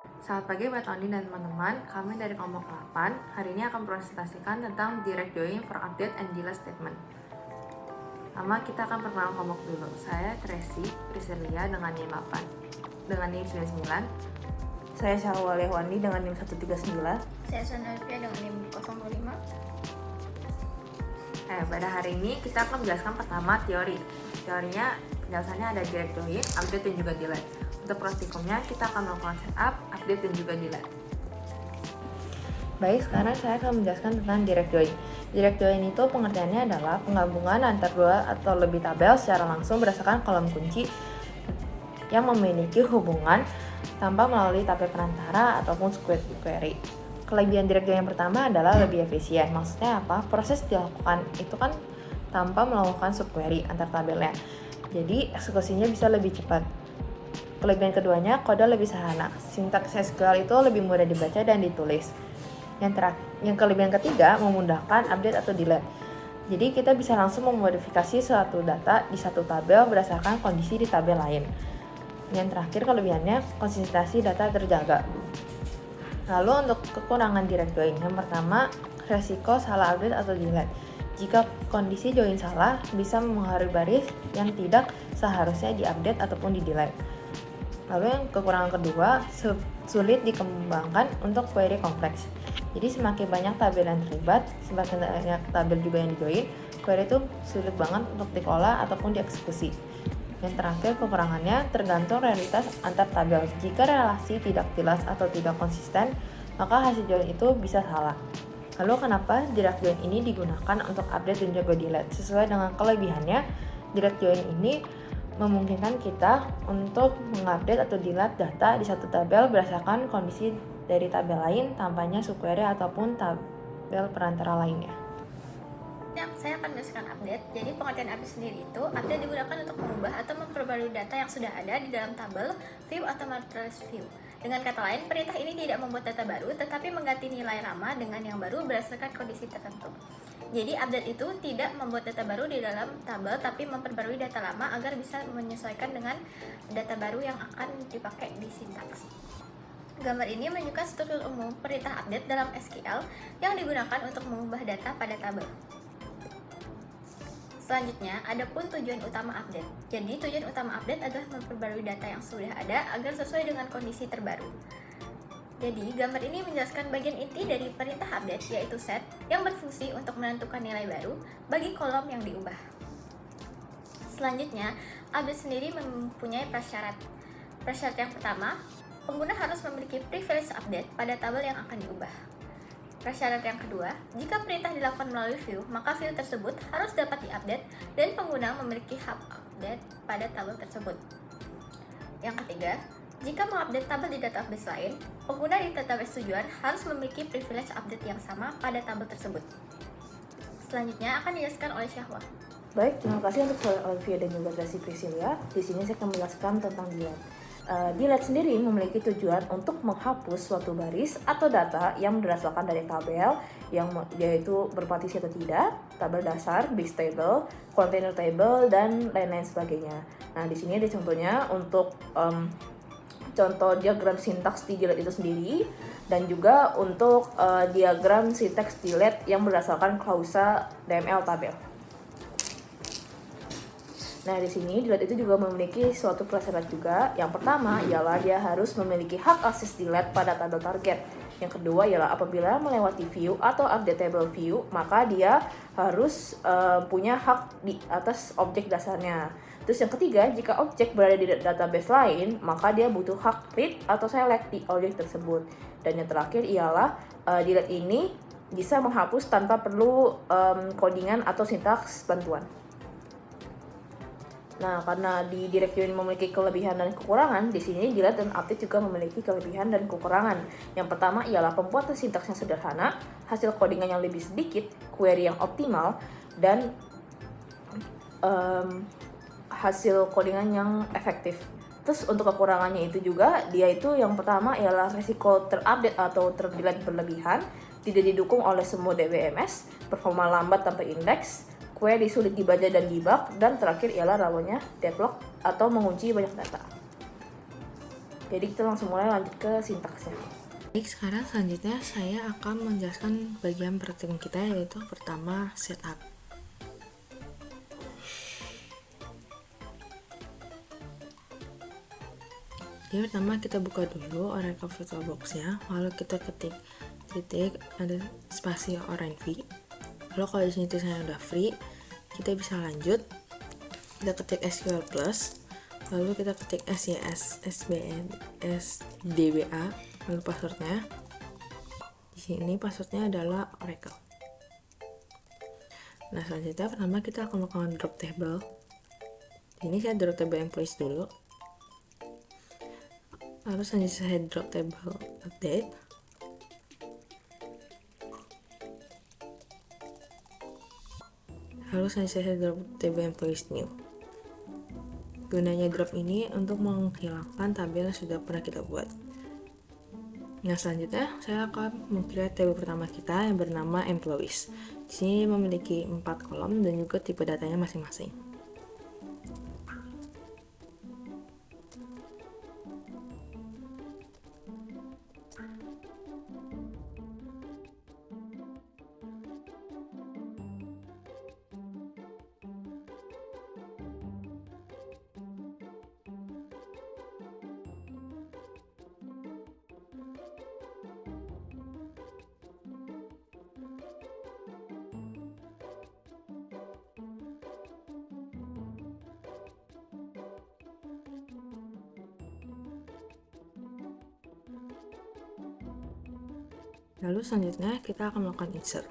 Selamat pagi buat Ondi dan teman-teman, kami dari kelompok 8 hari ini akan presentasikan tentang direct join for update and delete statement. Pertama kita akan perkenalan kelompok dulu. Saya Tracy Priscilia dengan NIM 8 dengan NIM 99. Saya Syahwaleh Wandi dengan NIM 139. Saya Sonalvia dengan NIM 025. Pada hari ini kita akan menjelaskan pertama teori. Teorinya penjelasannya ada direct join, update dan juga delete. Untuk praktikumnya kita akan melakukan setup, update dan juga delete. Baik, sekarang saya akan menjelaskan tentang direct join. Direct join itu pengertiannya adalah penggabungan antara dua atau lebih tabel secara langsung berdasarkan kolom kunci yang memiliki hubungan tanpa melalui tabel perantara ataupun query. Kelebihan direct join yang pertama adalah lebih efisien. Maksudnya apa? Proses dilakukan itu kan tanpa melakukan subquery antar tabelnya. Jadi eksekusinya bisa lebih cepat. Kelebihan keduanya, kode lebih sederhana. Sintaks SQL itu lebih mudah dibaca dan ditulis. Yang kelebihan ketiga, memudahkan update atau delete. Jadi kita bisa langsung memodifikasi suatu data di satu tabel berdasarkan kondisi di tabel lain. Yang terakhir kelebihannya, konsistensi data terjaga. Lalu untuk kekurangan direct join, yang pertama, resiko salah update atau delete. Jika kondisi join salah, bisa mempengaruhi baris yang tidak seharusnya diupdate ataupun di delete. Lalu yang kekurangan kedua, sulit dikembangkan untuk query kompleks. Jadi semakin banyak tabel yang terlibat, semakin banyak tabel juga yang di-join, query itu sulit banget untuk dikelola ataupun dieksekusi. Yang terakhir kekurangannya tergantung realitas antar tabel. Jika relasi tidak jelas atau tidak konsisten, maka hasil join itu bisa salah. Lalu kenapa direct join ini digunakan untuk update dan juga delete? Sesuai dengan kelebihannya, direct join ini memungkinkan kita untuk mengupdate atau delete data di satu tabel berdasarkan kondisi dari tabel lain tanpanya subquery ataupun tabel perantara lainnya. Saya akan menjelaskan update. Jadi pengertian update sendiri itu, update digunakan untuk mengubah atau memperbarui data yang sudah ada di dalam tabel, view, atau matrix view. Dengan kata lain, perintah ini tidak membuat data baru, tetapi mengganti nilai lama dengan yang baru berdasarkan kondisi tertentu. Jadi update itu tidak membuat data baru di dalam tabel, tapi memperbarui data lama agar bisa menyesuaikan dengan data baru yang akan dipakai di sintaks. Gambar ini menunjukkan struktur umum perintah update dalam SQL yang digunakan untuk mengubah data pada tabel. Selanjutnya, ada pun tujuan utama update. Jadi, tujuan utama update adalah memperbarui data yang sudah ada agar sesuai dengan kondisi terbaru. Jadi, gambar ini menjelaskan bagian inti dari perintah update, yaitu set, yang berfungsi untuk menentukan nilai baru bagi kolom yang diubah. Selanjutnya, update sendiri mempunyai prasyarat. Prasyarat yang pertama, pengguna harus memiliki privilege update pada tabel yang akan diubah. Prasyarat yang kedua, jika perintah dilakukan melalui view, maka view tersebut harus dapat diupdate dan pengguna memiliki hak update pada tabel tersebut. Yang ketiga, jika mengupdate tabel di database lain, pengguna di database tujuan harus memiliki privilege update yang sama pada tabel tersebut. Selanjutnya akan dijelaskan oleh Syahwa. Baik, terima kasih untuk Olivia dan juga Tracy Priscilia. Di sini saya akan menjelaskan tentang delete. Delete sendiri memiliki tujuan untuk menghapus suatu baris atau data yang berdasarkan dari tabel yang yaitu berpartisi atau tidak, tabel dasar, base table, container table, dan lain-lain sebagainya. Nah, di sini ada contohnya untuk contoh diagram sintaks di delete itu sendiri dan juga untuk diagram sintaks delete yang berdasarkan klausa DML tabel. Nah, di sini delete itu juga memiliki suatu prasyarat juga. Yang pertama ialah dia harus memiliki hak akses delete pada tabel target. Yang kedua ialah apabila melewati view atau updatable view, maka dia harus punya hak di atas objek dasarnya. Terus yang ketiga, jika objek berada di database lain, maka dia butuh hak read atau select di objek tersebut. Dan yang terakhir ialah delete ini bisa menghapus tanpa perlu codingan atau sintaks bantuan. Nah, karena di direct join memiliki kelebihan dan kekurangan, di sini delete dan update juga memiliki kelebihan dan kekurangan. Yang pertama ialah pembuatan sintaks yang sederhana, hasil codingan yang lebih sedikit, query yang optimal, dan hasil codingan yang efektif. Terus untuk kekurangannya itu juga, dia itu yang pertama ialah risiko terupdate atau terdelete berlebihan, tidak didukung oleh semua DBMS, performa lambat tanpa indeks, query sulit dibaca dan debug, dan terakhir ialah rawannya deadlock atau mengunci banyak data. Jadi kita langsung mulai lanjut ke sintaksnya. Baik, sekarang selanjutnya saya akan menjelaskan bagian praktikum kita, yaitu pertama setup. Jadi pertama kita buka dulu Oracle VirtualBox-nya, lalu kita ketik titik ada spasi ORNV. Lalu kalau di sini tulisannya udah free, kita bisa lanjut. Kita ketik SQL Plus, lalu kita ketik SYS SBN SDBA, lalu passwordnya. Di sini passwordnya adalah Oracle. Nah, selanjutnya pertama kita akan melakukan drop table. Ini saya drop table employees dulu. Lalu selanjutnya saya drop table update. Lalu selanjutnya saya drop table employees new. Gunanya drop ini untuk menghilangkan tabel yang sudah pernah kita buat. Nah, selanjutnya saya akan meng-create table pertama kita yang bernama employees. Di sini memiliki 4 kolom dan juga tipe datanya masing-masing. Lalu selanjutnya kita akan melakukan insert.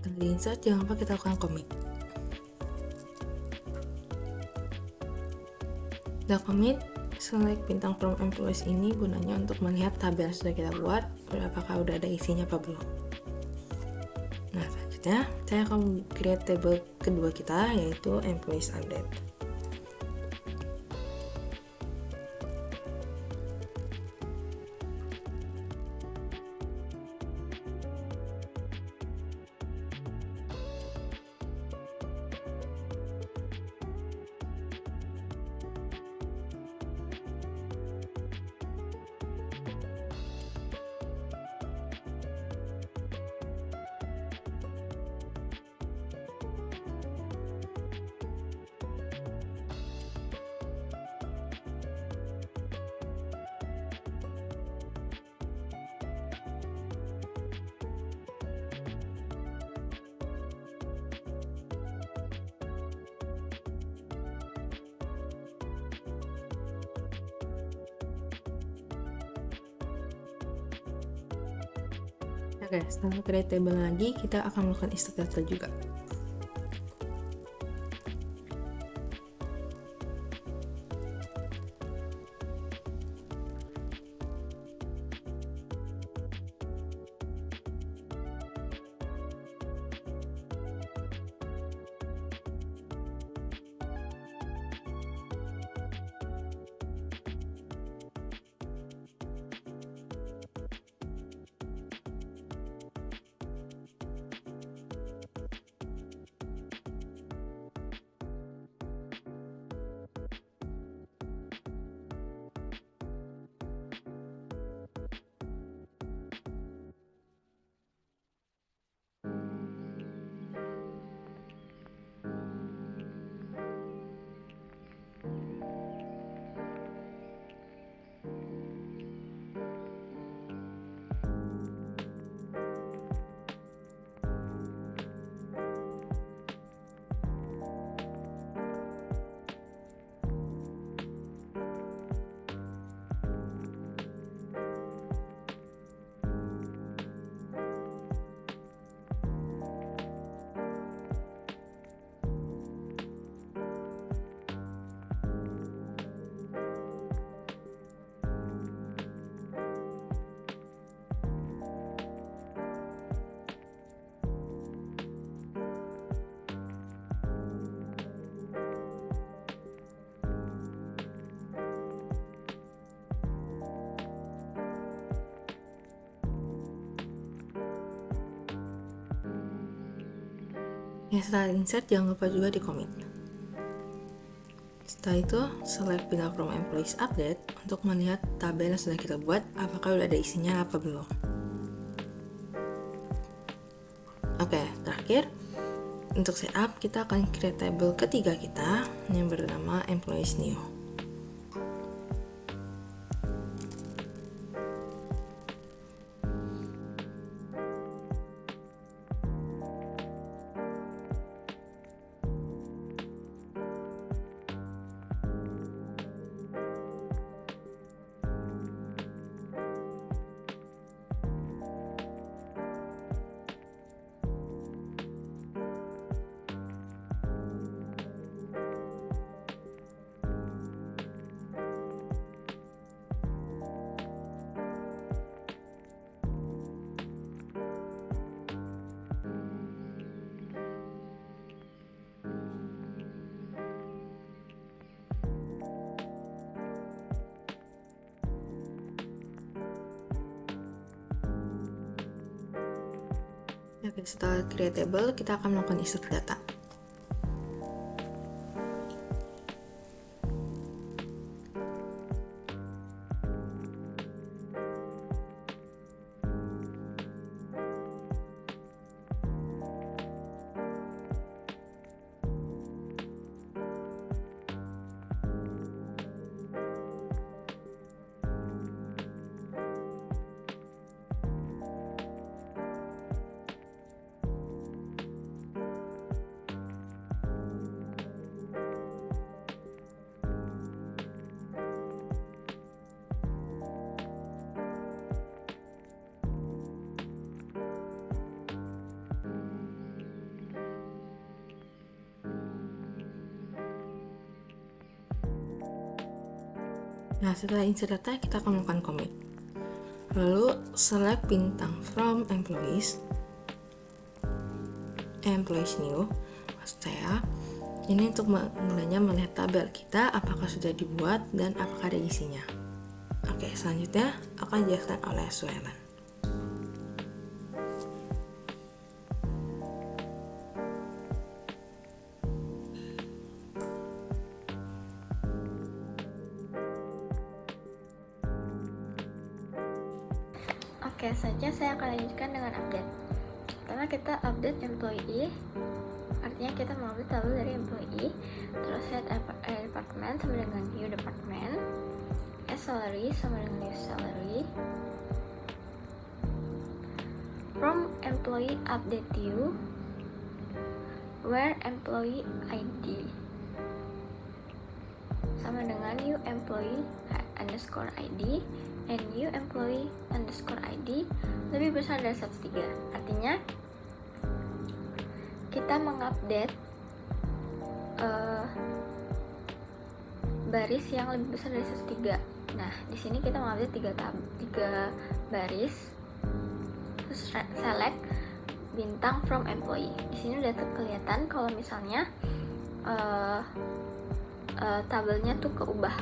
Setelah di insert, jangan lupa kita lakukan commit. Setelah commit, select bintang from employees ini gunanya untuk melihat tabel yang sudah kita buat, apakah udah ada isinya apa belum. Nah, selanjutnya saya akan create table kedua kita, yaitu employees update. Oke, setelah create table lagi, kita akan melakukan insert data juga. Ya, setelah insert jangan lupa juga di commit. Setelah itu select pindah from employees update untuk melihat tabel yang sudah kita buat apakah udah ada isinya apa belum. Oke, terakhir untuk setup kita akan create table ketiga kita yang bernama employees new. Oke, setelah create table kita akan melakukan insert data. Nah, setelah insert data, kita akan melakukan commit. Lalu, select bintang from employees new. Maksud saya, ini untuk mulainya melihat tabel kita apakah sudah dibuat dan apakah ada isinya. Oke, selanjutnya akan dijelaskan oleh Suelan. Oke, saja saya akan lanjutkan dengan update. Pertama kita update employee, artinya kita mengambil tabel dari employee, terus set department sama dengan new department, salary sama dengan new salary, from employee update view, where employee ID sama dengan new employee underscore ID and new employee underscore ID lebih besar dari 103. Artinya kita mengupdate baris yang lebih besar dari 103. Nah, di sini kita mengupdate 3 baris. Terus select bintang from employee. Di sini udah kelihatan kalau misalnya tabelnya tuh keubah.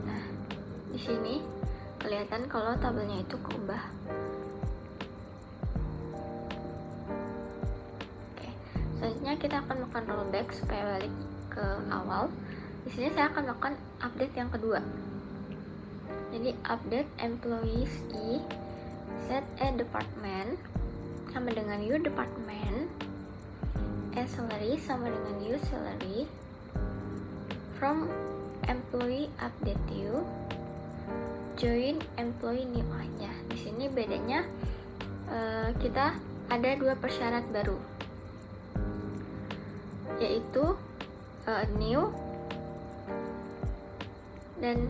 Nah, di sini kelihatan kalau tabelnya itu keubah. Oke, selanjutnya kita akan melakukan rollback supaya balik ke awal. Di sini saya akan melakukan update yang kedua. Jadi update employees set a department sama dengan your department, a salary sama dengan your salary, from employee update you, join employee new aja. Di sini bedanya kita ada 2 persyarat baru, yaitu new dan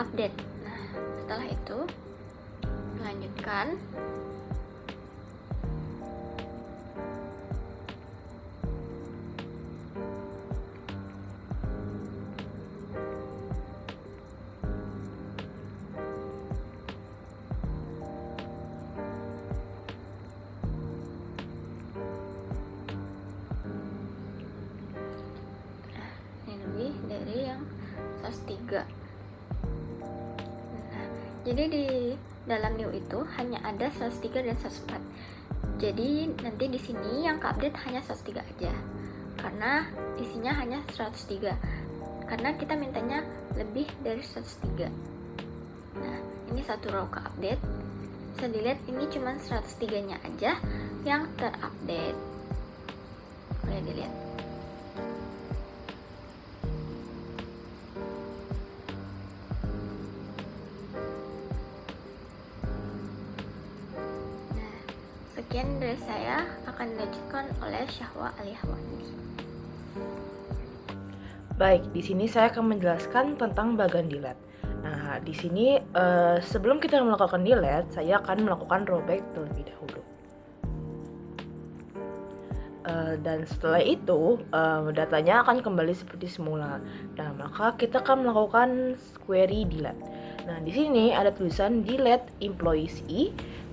update. Nah, setelah itu lanjutkan. Lebih dari yang 103. Nah, jadi di dalam new itu hanya ada 103 dan 104. Jadi nanti di sini yang update hanya 103 aja. Karena isinya hanya 103. Karena kita mintanya lebih dari 103. Nah, ini satu row ke update. Bisa dilihat ini cuma 103-nya aja yang terupdate. Boleh dilihat. Sekian dari saya, akan dilanjutkan oleh Syahwa Alihwandi. Baik, di sini saya akan menjelaskan tentang bagian delete. Nah, di sini sebelum kita melakukan delete, saya akan melakukan rollback terlebih dahulu. Dan setelah itu datanya akan kembali seperti semula. Nah, maka kita akan melakukan query delete. Nah, di sini ada tulisan delete employees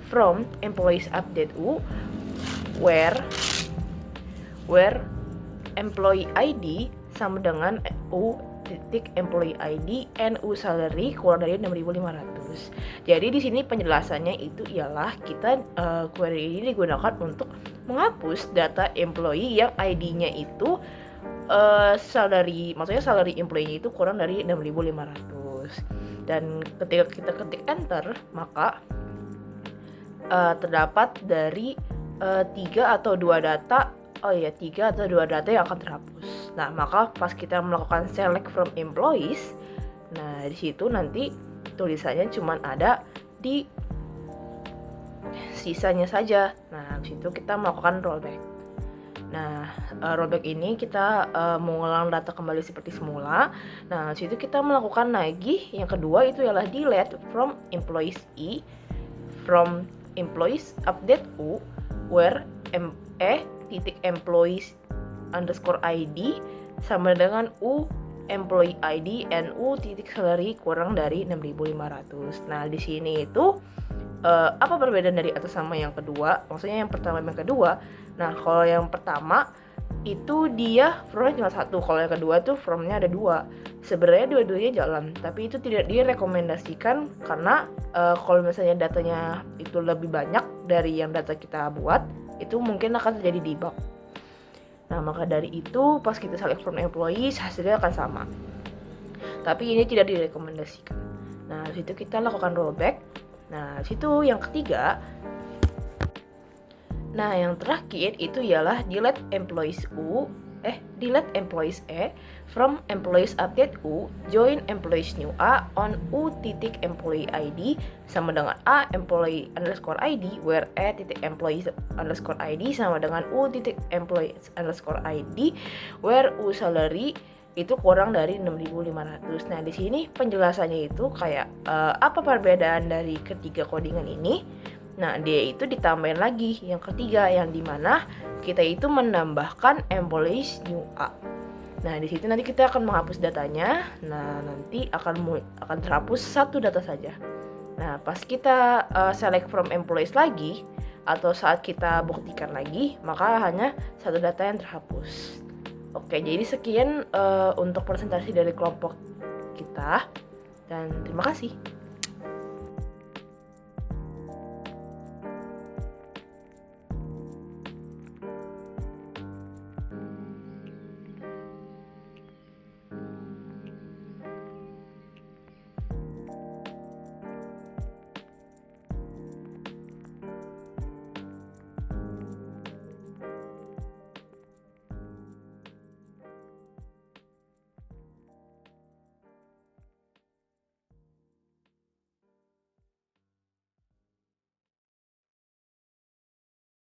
from employees update U where employee ID sama dengan U titik employee ID and U salary kurang dari 6.500. Jadi di sini penjelasannya itu ialah kita query ini digunakan untuk menghapus data employee yang ID-nya itu salary, maksudnya salary employee-nya itu kurang dari 6.500. Dan ketika kita ketik enter, maka terdapat dari 3 atau 2 data yang akan terhapus. Nah, maka pas kita melakukan select from employees, nah di situ nanti tulisannya cuma ada di sisanya saja. Nah, di situ kita melakukan rollback. Nah, rollback ini kita mengulang data kembali seperti semula. Nah, di situ kita melakukan lagi yang kedua itu adalah delete from employees from employees update U where titik employees underscore ID sama dengan U employee ID and U titik salary kurang dari 6.500. Nah, di sini itu apa perbedaan dari atas sama yang kedua? Maksudnya yang pertama dan yang kedua. Nah, kalau yang pertama itu dia formnya cuma 1, kalau yang kedua tuh formnya ada 2. Sebenarnya dua-duanya jalan, tapi itu tidak direkomendasikan karena kalau misalnya datanya itu lebih banyak dari yang data kita buat, itu mungkin akan terjadi debug. Nah, maka dari itu pas kita select from employees hasilnya akan sama. Tapi ini tidak direkomendasikan. Nah, situ kita lakukan rollback. Nah, situ yang ketiga. Nah, yang terakhir itu ialah delete employees U delete employees A from employees update U, join employees new A on U titik employee ID sama dengan A employee underscore ID, where A titik employees underscore ID sama dengan U titik employees underscore ID, where U salary itu kurang dari 6.500. Nah, di sini penjelasannya itu kayak apa perbedaan dari ketiga codingan ini. Nah, dia itu ditambahin lagi yang ketiga, yang dimana kita itu menambahkan employees new A. Nah, di situ nanti kita akan menghapus datanya. Nah, nanti akan terhapus satu data saja. Nah, pas kita select from employees lagi atau saat kita buktikan lagi, maka hanya satu data yang terhapus. Oke, jadi sekian untuk presentasi dari kelompok kita dan terima kasih.